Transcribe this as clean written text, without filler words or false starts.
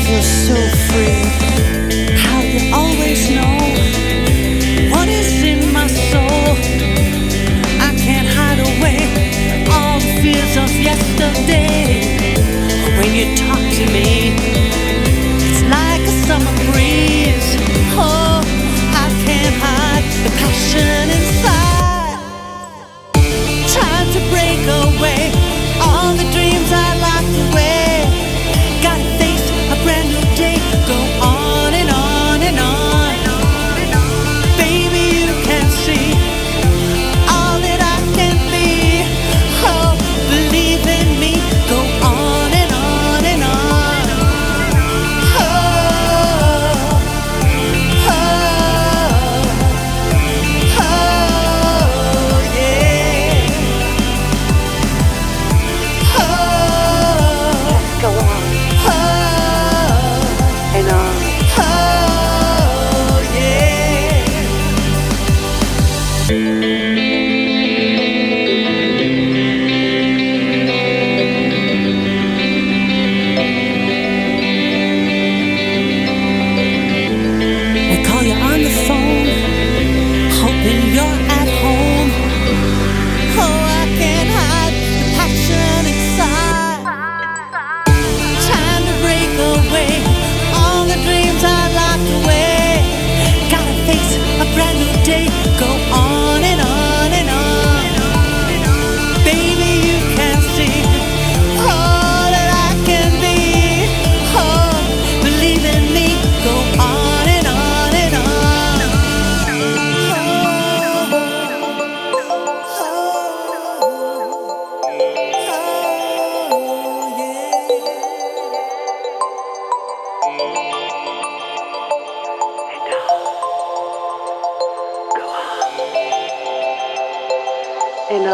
feel so free. How you always know what is in my soul. I can't hide away all the fears of yesterday. When you talk to me, it's like a summer breeze. Oh, I can't hide the passion inside. Trying to break away all the dreams I locked away. Gotta face a brand new day. Go on and on and on. Baby, you can see all that I can be. Oh, believe in me. Go on and on and on. Oh, oh, oh, yeah. Oh, go on. Oh, and on. Oh, yeah. We call you on the phone, hoping you're at home. Oh, I can't hide the passion inside. Trying to break away all the dreams I locked away. Gotta face a brand new day. Go on and on and on. Baby, you can see all that I can be. Oh, believe in me. Go on and on and on. And